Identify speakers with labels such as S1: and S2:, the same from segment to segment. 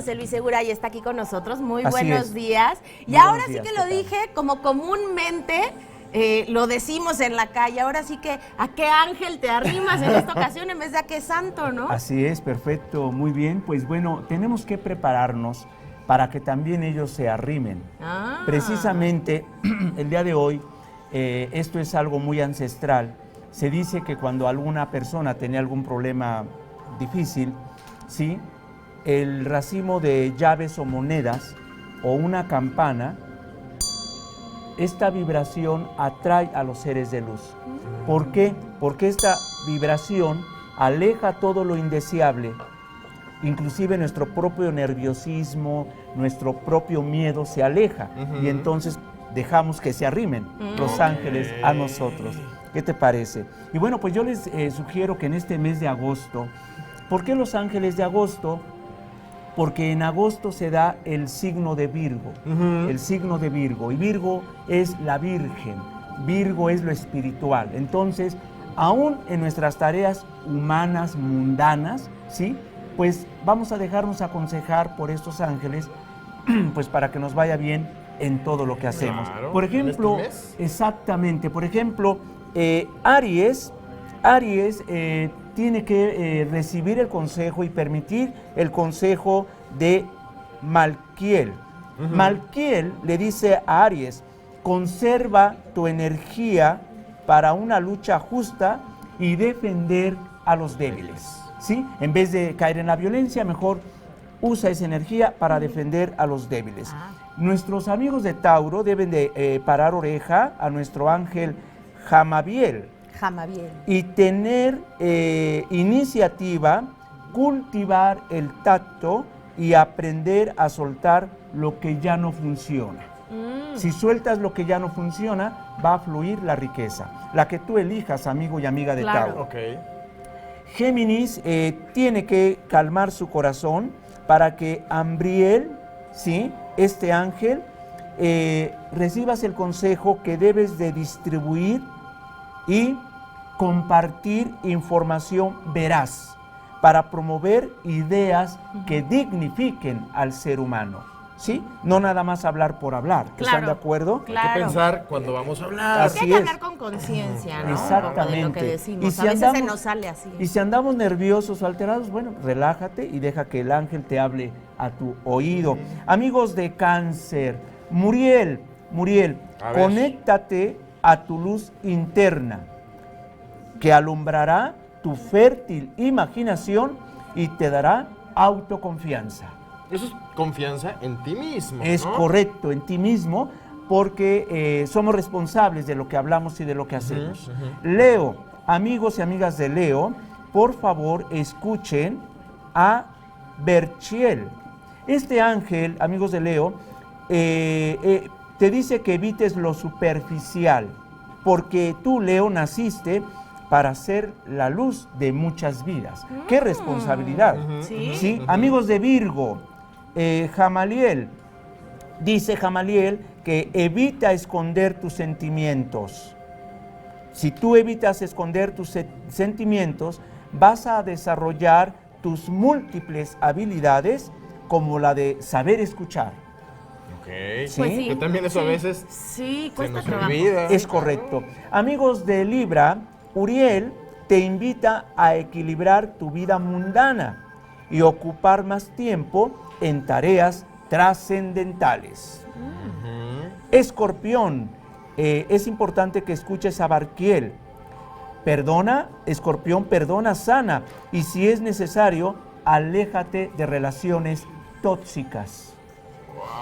S1: José Luis Segura y está aquí con nosotros. Muy
S2: Así
S1: buenos
S2: es.
S1: días. Y
S2: Muy
S1: ahora
S2: buenos días,
S1: sí que lo
S2: ¿qué tal?
S1: dije como comúnmente lo decimos en la calle. Ahora sí que ¿a qué ángel te arrimas en esta ocasión en vez de a qué santo, no?
S2: Así es, perfecto, muy bien. Pues bueno, tenemos que prepararnos para que también ellos se arrimen.
S1: Ah.
S2: Precisamente el día de hoy, esto es algo muy ancestral. Se dice que cuando alguna persona tenía algún problema difícil, ¿sí?, el racimo de llaves o monedas o una campana, esta vibración atrae a los seres de luz. ¿Por qué? Porque esta vibración aleja todo lo indeseable, inclusive nuestro propio nerviosismo, nuestro propio miedo se aleja y entonces dejamos que se arrimen los ángeles a nosotros. ¿Qué te parece? Y bueno, pues yo les sugiero que en este mes de agosto, ¿por qué los ángeles de agosto? Porque en agosto se da el signo de Virgo, el signo de Virgo, y Virgo es la Virgen, Virgo es lo espiritual. Entonces, aún en nuestras tareas humanas, mundanas, ¿sí?, pues vamos a dejarnos aconsejar por estos ángeles, pues para que nos vaya bien en todo lo que hacemos.
S3: Claro,
S2: Por ejemplo,
S3: ¿en este mes?
S2: exactamente, por ejemplo, Aries tiene que recibir el consejo y permitir el consejo de Malquiel. Malquiel le dice a Aries: conserva tu energía para una lucha justa y defender a los débiles. ¿Sí? En vez de caer en la violencia, mejor usa esa energía para defender a los débiles. Nuestros amigos de Tauro deben de parar oreja a nuestro ángel Jamabiel.
S1: Jamabiel.
S2: Y tener iniciativa, cultivar el tacto y aprender a soltar lo que ya no funciona. Si sueltas lo que ya no funciona, va a fluir la riqueza, la que tú elijas, amigo y amiga de Tauro.
S3: Ok.
S2: Géminis tiene que calmar su corazón para que Ambriel, ¿sí?, este ángel, recibas el consejo que debes de distribuir y compartir información veraz para promover ideas que dignifiquen al ser humano. ¿Sí? No nada más hablar por hablar.
S1: Claro,
S2: ¿Están de acuerdo?
S1: claro.
S3: Hay que pensar cuando vamos a hablar.
S2: Así
S1: Hay que
S2: es.
S1: hablar con conciencia, ¿no?
S2: Exactamente.
S1: De lo que decimos.
S2: Y si
S1: a veces
S2: andamos-
S1: se nos sale así.
S2: Y si andamos nerviosos o alterados, bueno, relájate y deja que el ángel te hable a tu oído. Amigos de Cáncer, Muriel,
S3: A ver.
S2: conéctate a tu luz interna, que alumbrará tu fértil imaginación y te dará autoconfianza.
S3: Eso es confianza en ti mismo,
S2: Es
S3: ¿no?
S2: correcto, en ti mismo, porque somos responsables de lo que hablamos y de lo que hacemos. Leo, amigos y amigas de Leo, por favor escuchen a Berchiel. Este ángel, amigos de Leo, te dice que evites lo superficial, porque tú, Leo, naciste para ser la luz de muchas vidas. ¡Qué responsabilidad! ¿Sí? Amigos de Virgo, Jamaliel, dice Jamaliel que evita esconder tus sentimientos. Si tú evitas esconder tus sentimientos, vas a desarrollar tus múltiples habilidades, como la de saber escuchar.
S3: Ok.
S2: Sí.
S1: Pues sí.
S3: Que también eso a veces
S1: Sí,
S3: se
S1: cuesta
S3: nos
S1: trabajo.
S3: olvida.
S2: Es correcto. Amigos de Libra, Uriel te invita a equilibrar tu vida mundana y ocupar más tiempo en tareas trascendentales. Escorpión, es importante que escuches a Barquiel. Perdona, Escorpión, perdona, sana, y si es necesario, aléjate de relaciones tóxicas.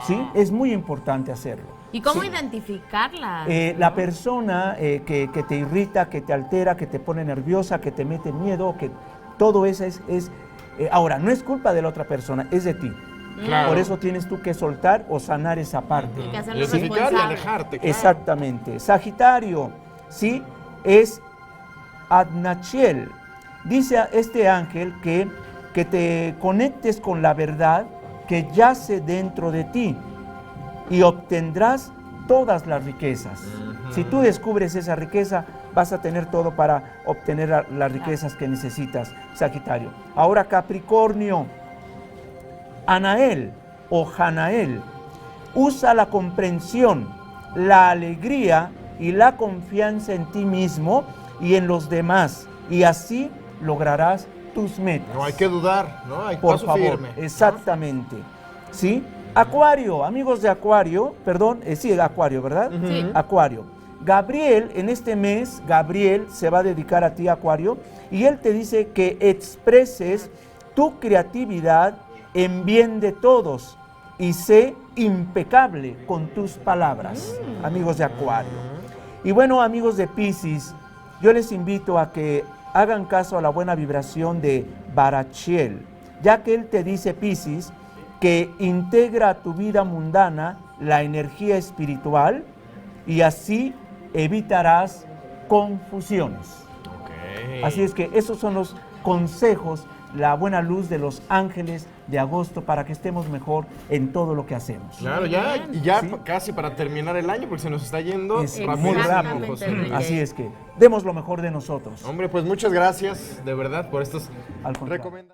S2: ¿Sí? Es muy importante hacerlo.
S1: ¿Y cómo
S2: Sí.
S1: identificarla?
S2: La persona que te irrita, que te altera, que te pone nerviosa, que te mete miedo, que todo eso ahora, no es culpa de la otra persona, es de ti.
S3: Claro.
S2: Por eso tienes tú que soltar o sanar esa parte.
S1: Hay que hacerlo
S3: Identificar y
S1: responsable.
S3: alejarte. Claro.
S2: Exactamente. Sagitario, ¿sí? Es Adnachiel. Dice a este ángel que te conectes con la verdad que yace dentro de ti y obtendrás todas las riquezas. Si tú descubres esa riqueza, vas a tener todo para obtener las riquezas que necesitas, Sagitario. Ahora, Capricornio. Anael o Janael. Usa la comprensión, la alegría y la confianza en ti mismo y en los demás, y así lograrás tus metas.
S3: No hay que dudar, ¿no? Hay
S2: Por
S3: paso
S2: favor,
S3: firme, ¿no?
S2: exactamente. ¿Sí? Acuario, amigos de Acuario, perdón, sí, Acuario, ¿verdad?
S1: Sí.
S2: Acuario. Gabriel, en este mes, Gabriel se va a dedicar a ti, Acuario, y él te dice que expreses tu creatividad en bien de todos y sé impecable con tus palabras, amigos de Acuario. Y bueno, amigos de Piscis, yo les invito a que hagan caso a la buena vibración de Barachiel, ya que él te dice, Piscis, que integra a tu vida mundana la energía espiritual y así evitarás confusiones.
S3: Ok.
S2: Así es que esos son los consejos, la buena luz de los ángeles de agosto para que estemos mejor en todo lo que hacemos.
S3: Claro, ya, y ya
S2: Sí.
S3: casi para terminar el año, porque se nos está yendo
S2: Es
S3: rapidísimo,
S2: muy
S1: Exactamente,
S3: José
S1: Enrique.
S3: Enrique.
S2: Así es que demos lo mejor de nosotros.
S3: Hombre, pues muchas gracias, de verdad, por estos
S2: Al contrario.
S3: recomendaciones.